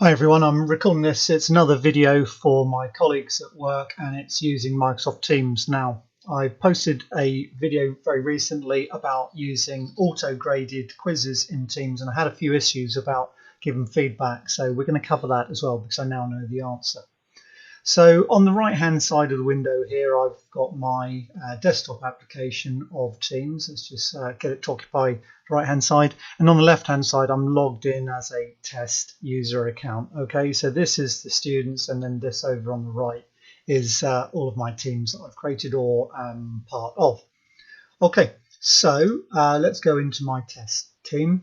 Hi everyone, I'm recording this. It's another video for my colleagues at work and it's using Microsoft Teams. Now, I posted a video very recently about using auto-graded quizzes in Teams and I had a few issues about giving feedback. So we're going to cover that as well because I now know the answer. So on the right hand side of the window here, I've got my desktop application of Teams. Let's just get it to occupy the right hand side. And on the left hand side, I'm logged in as a test user account. Okay, so this is the students, and then this over on the right is all of my teams that I've created or am part of. Okay, so let's go into my test team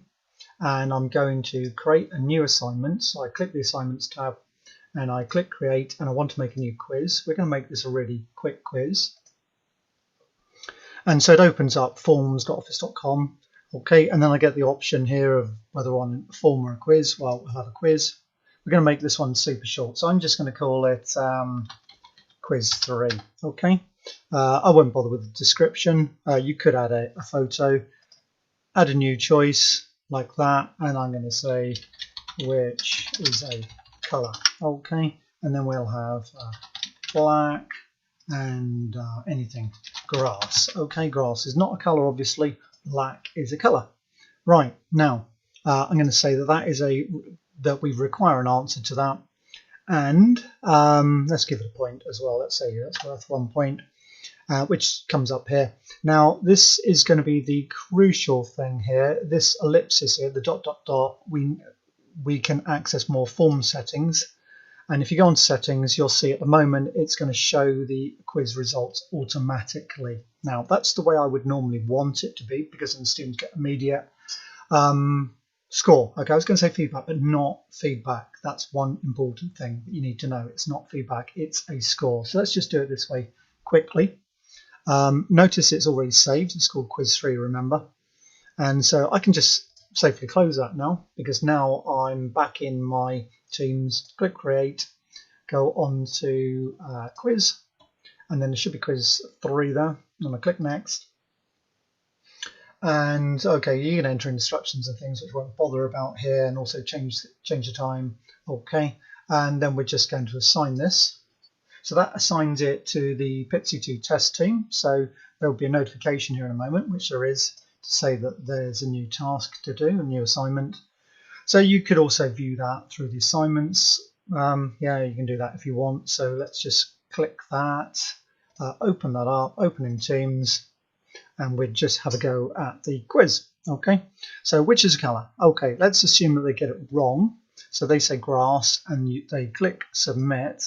and I'm going to create a new assignment. So I click the assignments tab and I click create and I want to make a new quiz. We're going to make this a really quick quiz. And so it opens up forms.office.com. Okay, and then I get the option here of whether I want a form or a quiz. Well, we'll have a quiz. We're going to make this one super short. So I'm just going to call it quiz 3. Okay, I won't bother with the description. You could add a photo, add a new choice like that. And I'm going to say, which is a color. Okay, and then we'll have black and anything grass. Okay, grass is not a color, obviously. Black is a color. Right, now I'm going to say that we require an answer to that, and let's give it a point as well. Let's say that's worth 1 point, which comes up here. Now this is going to be the crucial thing here. This ellipsis here, the dot dot dot, we can access more form settings, and if you go on settings, you'll see at the moment it's going to show the quiz results automatically. Now that's the way I would normally want it to be, because then the students get immediate score. Okay, I was going to say feedback, but not feedback. That's one important thing that you need to know. It's not feedback, it's a score. So let's just do it this way quickly. Notice it's already saved. It's called quiz 3, remember, and so I can just safely close that now, because now I'm back in my Teams. Click create, go on to quiz, and then there should be quiz 3 there. I'm going to click next, and okay, you can enter instructions and things which won't bother about here, and also change the time. Okay, and then we're just going to assign this. So that assigns it to the PITSI2 test team. So there'll be a notification here in a moment, which there is, to say that there's a new task to do, a new assignment. So you could also view that through the assignments. Yeah, you can do that if you want. So let's just click that, open that up, open in Teams, and we'd just have a go at the quiz. Okay, so which is a color? Okay, let's assume that they get it wrong. So they say grass, and they click submit.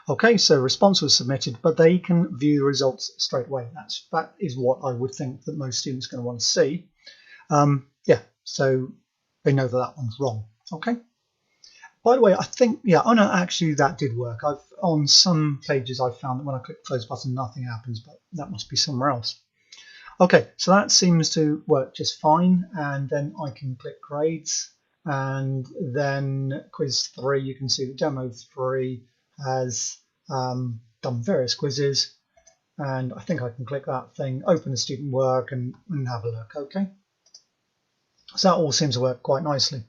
Okay, so response was submitted, but they can view the results straight away. That is what I would think that most students are going to want to see. Yeah, so they know that one's wrong. Okay. By the way, I think, yeah, oh no, actually that did work. On some pages I've found that when I click the close button, nothing happens, but that must be somewhere else. Okay, so that seems to work just fine, and then I can click grades, and then quiz 3, you can see that demo 3 has done various quizzes, and I think I can click that thing, open the student work, and have a look. Okay, so that all seems to work quite nicely.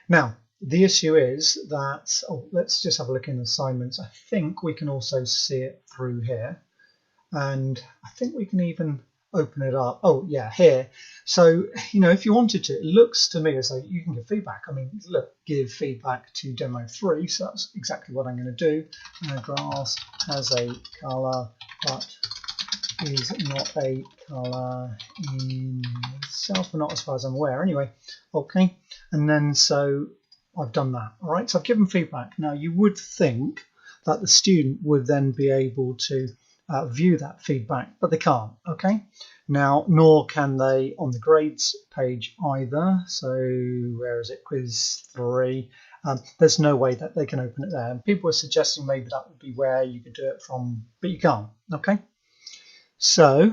Now the issue is that, let's just have a look in assignments. I think we can also see it through here, and I think we can even open it up. Oh yeah, here. So if you wanted to, it looks to me as though you can give feedback. I mean, look, give feedback to demo 3, so that's exactly what I'm going to do. Grass has a color but is not a color in itself, or not as far as I'm aware anyway. Okay, and then so I've done that. All right, so I've given feedback. Now you would think that the student would then be able to view that feedback, but they can't. Okay, now nor can they on the grades page either. So where is it? Quiz 3. There's no way that they can open it there. And people are suggesting maybe that would be where you could do it from, but you can't. Okay, so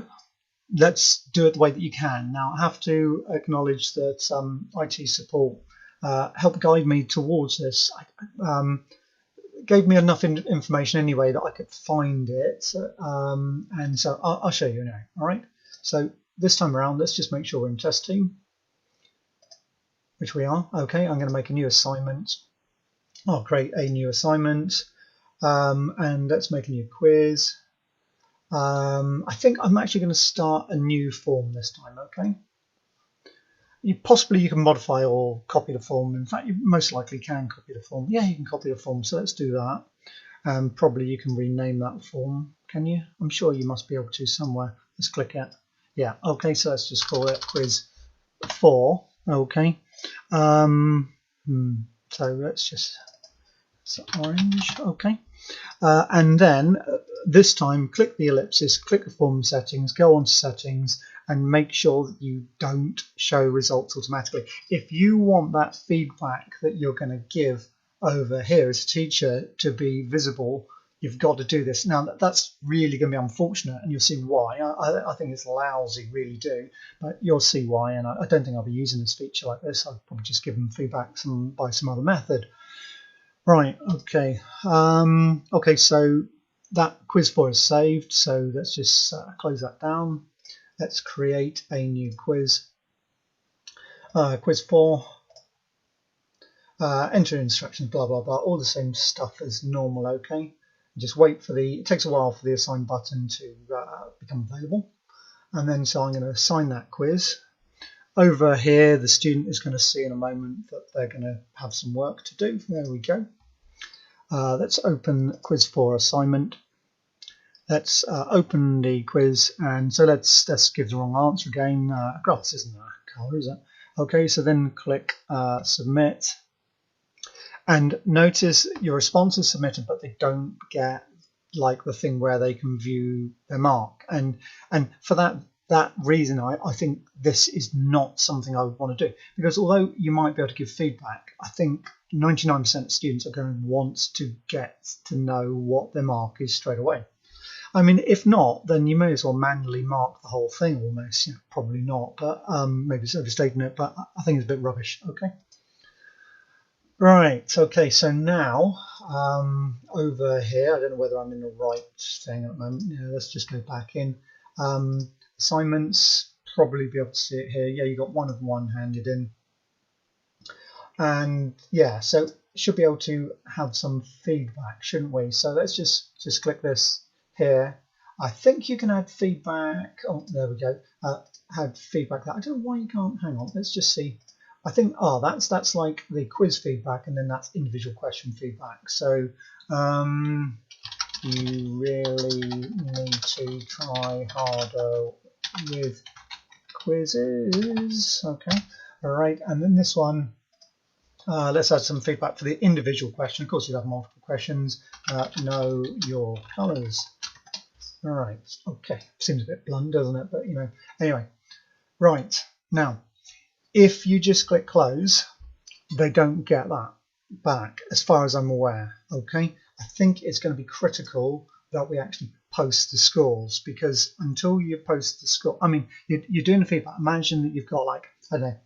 let's do it the way that you can. Now I have to acknowledge that IT support helped guide me towards this. Gave me enough information anyway that I could find it, and so I'll show you now. All right, so this time around, let's just make sure we're in test team, which we are. Okay, I'm going to make a new assignment, I'll create a new assignment, and let's make a new quiz. I think I'm actually going to start a new form this time, okay? Possibly you can modify or copy the form. In fact, you most likely can copy the form. Yeah, you can copy the form, so let's do that. Probably you can rename that form, can you? I'm sure you must be able to somewhere. Let's click it. Yeah, okay, so let's just call it quiz 4, okay. So let's just, it's orange, okay. And then this time click the ellipsis, click the form settings, go on to settings, and make sure that you don't show results automatically. If you want that feedback that you're going to give over here as a teacher to be visible, you've got to do this. Now, that's really going to be unfortunate, and you'll see why. I think it's lousy, really do, but you'll see why, and I don't think I'll be using this feature like this. I'll probably just give them feedback by some other method. Right, okay. Okay, so that quiz 4 is saved, so let's just close that down. Let's create a new quiz. Quiz 4. Enter instructions, blah, blah, blah, all the same stuff as normal, okay? Just wait for it takes a while for the assign button to become available. And then, so I'm going to assign that quiz. Over here, the student is going to see in a moment that they're going to have some work to do. There we go. Let's open quiz 4 assignment. Let's open the quiz, and so let's give the wrong answer again. Grass isn't a colour, is it? Okay, so then click submit, and notice your response is submitted, but they don't get like the thing where they can view their mark, and for that reason, I think this is not something I would want to do, because although you might be able to give feedback, I think 99% of students are going to want to get to know what their mark is straight away. I mean, if not, then you may as well manually mark the whole thing almost. You know, probably not, but maybe it's overstating it, but I think it's a bit rubbish. Okay. Right, okay, so now over here, I don't know whether I'm in the right thing at the moment. Yeah, let's just go back in. Assignments, probably be able to see it here. Yeah, you got one of one handed in. And yeah, so should be able to have some feedback, shouldn't we? So let's just click this here. I think you can add feedback. Oh, there we go. Add feedback. I don't know why you can't. Hang on, let's just see. I think, oh, that's like the quiz feedback, and then that's individual question feedback. So you really need to try harder with quizzes. Okay, all right, and then this one. Let's add some feedback for the individual question. Of course, you have multiple questions. Know your colours. All right. Okay. Seems a bit blunt, doesn't it? But you know. Anyway. Right. Now, if you just click close, they don't get that back, as far as I'm aware. Okay. I think it's going to be critical that we actually post the scores, because until you post the score, I mean, you're doing the feedback. Imagine that you've got like, I don't know,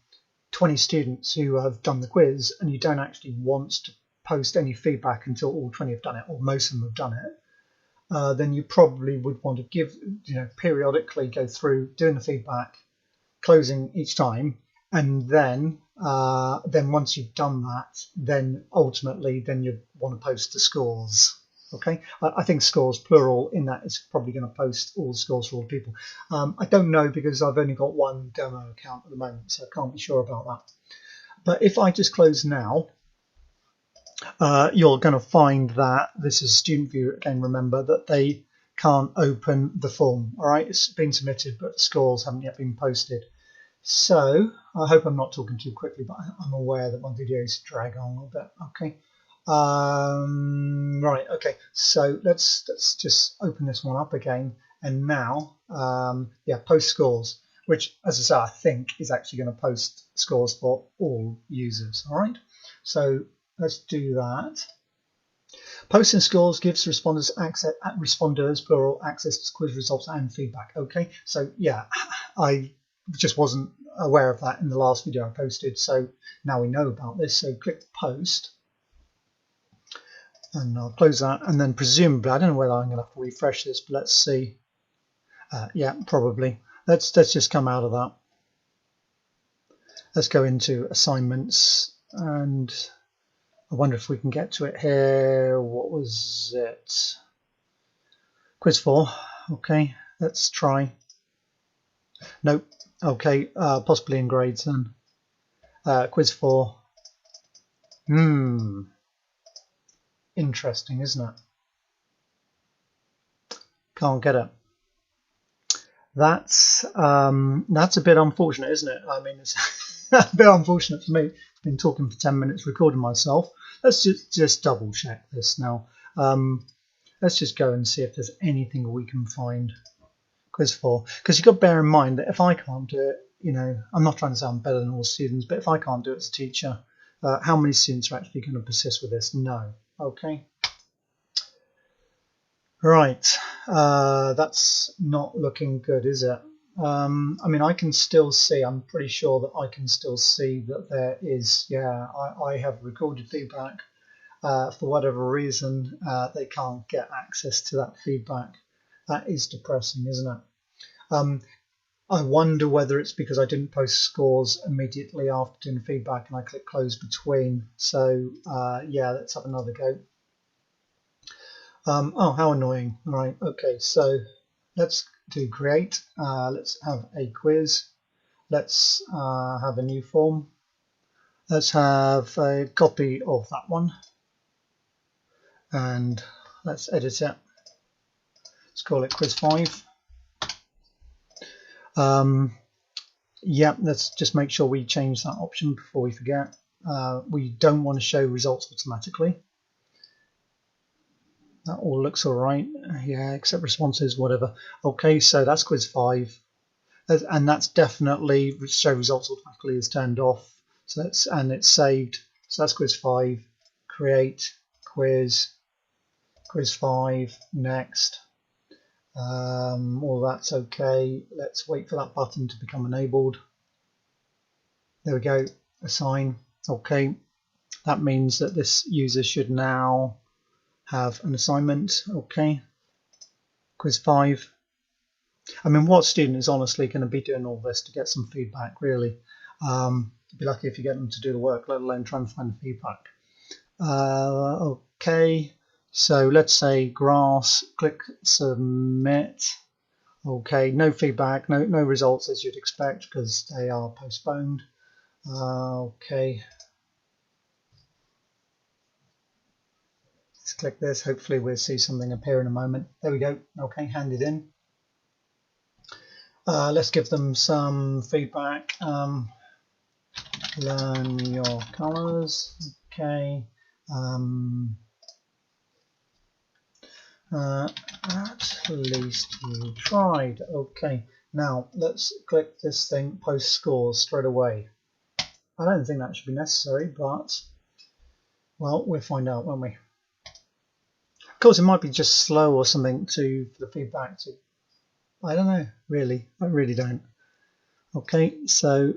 20 students who have done the quiz, and you don't actually want to post any feedback until all 20 have done it, or most of them have done it. Then you probably would want to give, periodically go through doing the feedback, closing each time, and then once you've done that, then ultimately then you want to post the scores. Okay, I think scores plural in that is probably going to post all the scores for all people. I don't know, because I've only got one demo account at the moment, so I can't be sure about that. But if I just close now, you're going to find that this is student view again. Remember that they can't open the form. All right, it's been submitted, but the scores haven't yet been posted. So I hope I'm not talking too quickly, but I'm aware that my videos drag on a little bit. Okay. Right. Okay. So let's just open this one up again, and now, post scores, which, as I say, I think is actually going to post scores for all users. All right. So let's do that. Posting scores gives responders plural access to quiz results and feedback. Okay. So yeah, I just wasn't aware of that in the last video I posted, so now we know about this. So click post, and I'll close that, and then presumably, I don't know whether I'm going to have to refresh this, but let's see. Yeah, probably. Let's just come out of that. Let's go into assignments, and I wonder if we can get to it here. What was it? Quiz 4. Okay, let's try. Nope. Okay, possibly in grades then. Quiz 4. Interesting, isn't it? Can't get it. That's a bit unfortunate, isn't it? I mean, it's a bit unfortunate for me. I've been talking for 10 minutes, recording myself. Let's just double check this now. Let's just go and see if there's anything we can find. Quiz 4, because you've got to bear in mind that if I can't do it, you know, I'm not trying to sound better than all students, but if I can't do it as a teacher, how many students are actually going to persist with this? No. Okay. Right, that's not looking good, is it? I mean, I can still see, I'm pretty sure that I can still see that there is, yeah, I have recorded feedback. For whatever reason, they can't get access to that feedback. That is depressing, isn't it? I wonder whether it's because I didn't post scores immediately after doing feedback and I clicked close between. So, yeah, let's have another go. Oh, how annoying. All right, okay, so let's do create. Let's have a quiz. Let's have a new form. Let's have a copy of that one. And let's edit it. Let's call it quiz 5. Yeah, let's just make sure we change that option before we forget. We don't want to show results automatically. That all looks all right. Yeah, accept responses, whatever. Okay, so that's quiz 5, and that's definitely show results automatically is turned off. So that's, and it's saved. So that's quiz 5. Create quiz 5. Next. All that's okay. Let's wait for that button to become enabled. There we go. Assign. Okay. That means that this user should now have an assignment. Okay. Quiz 5. I mean, what student is honestly going to be doing all this to get some feedback, really? You'd be lucky if you get them to do the work, let alone try and find the feedback. Okay. So let's say grass, click submit. Okay, no feedback, no results as you'd expect because they are postponed. Okay. Let's click this. Hopefully we'll see something appear in a moment. There we go. Okay, handed in. Let's give them some feedback. Learn your colors. Okay. At least you tried. Okay, now let's click this thing, post scores straight away. I don't think that should be necessary, but well, we'll find out, won't we? Of course, it might be just slow or something for the feedback to. I don't know, really. I really don't. Okay, so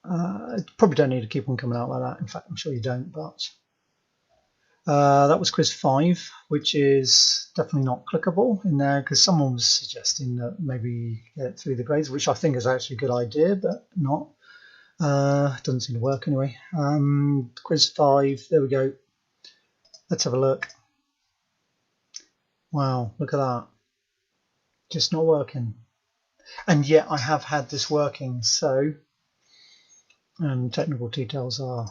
probably don't need to keep on coming out like that. In fact, I'm sure you don't, but that was quiz 5, which is definitely not clickable in there because someone was suggesting that maybe get through the grades, which I think is actually a good idea, but not. Doesn't seem to work anyway. Quiz 5, there we go. Let's have a look. Wow, look at that. Just not working. And yet I have had this working, so technical details are.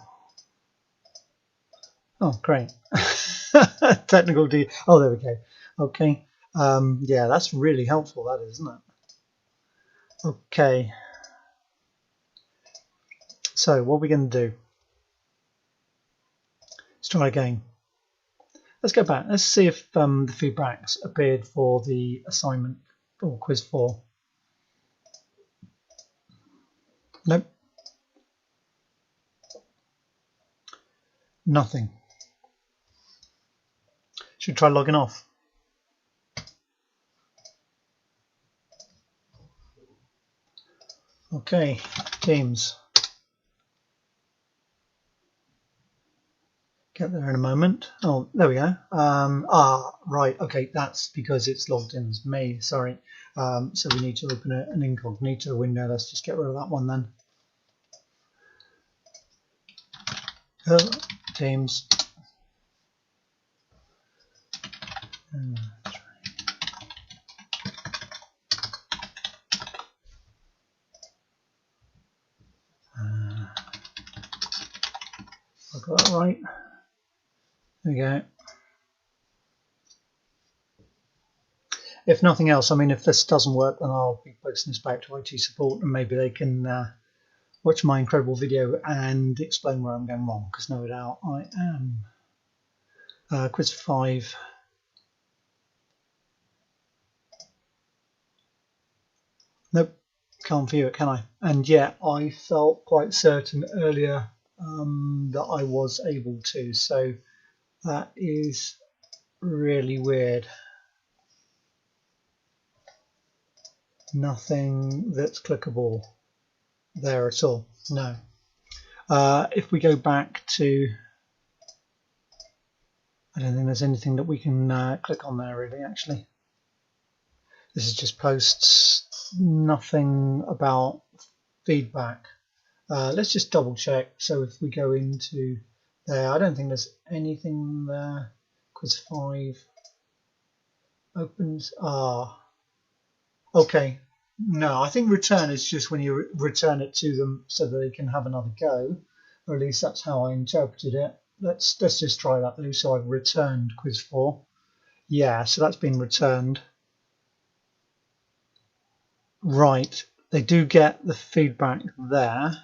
Oh, great. Technical detail. Oh, there we go. Okay. Yeah, that's really helpful, that is, isn't it? Okay. So what are we going to do? Let's try again. Let's go back. Let's see if the feedbacks appeared for the assignment or quiz 4. Nope. Nothing. Should try logging off. Okay, Teams. Get there in a moment. Oh, there we go. Right. Okay, that's because it's logged in as me. Sorry. So we need to open an incognito window. Let's just get rid of that one then. Teams. I got that right. There we go. If nothing else, I mean, if this doesn't work, then I'll be posting this back to IT support, and maybe they can watch my incredible video and explain where I'm going wrong, because no doubt I am. Quiz 5. Nope, can't view it, can I? And yet I felt quite certain earlier that I was able to, so that is really weird. Nothing that's clickable there at all. No. If we go back to, I don't think there's anything that we can click on there really, actually. This is just posts, nothing about feedback. Let's just double check. So if we go into there, I don't think there's anything there. Quiz 5 opens. Okay. No, I think return is just when you return it to them so that they can have another go, or at least that's how I interpreted it. Let's just try that though. So I've returned quiz 4. Yeah, so that's been returned. Right, they do get the feedback there,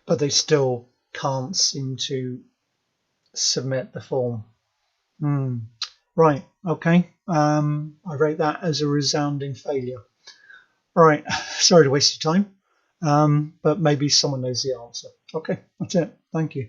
but they still can't seem to submit the form. Right, okay. I rate that as a resounding failure. Right, sorry to waste your time, but maybe someone knows the answer. Okay, that's it. Thank you.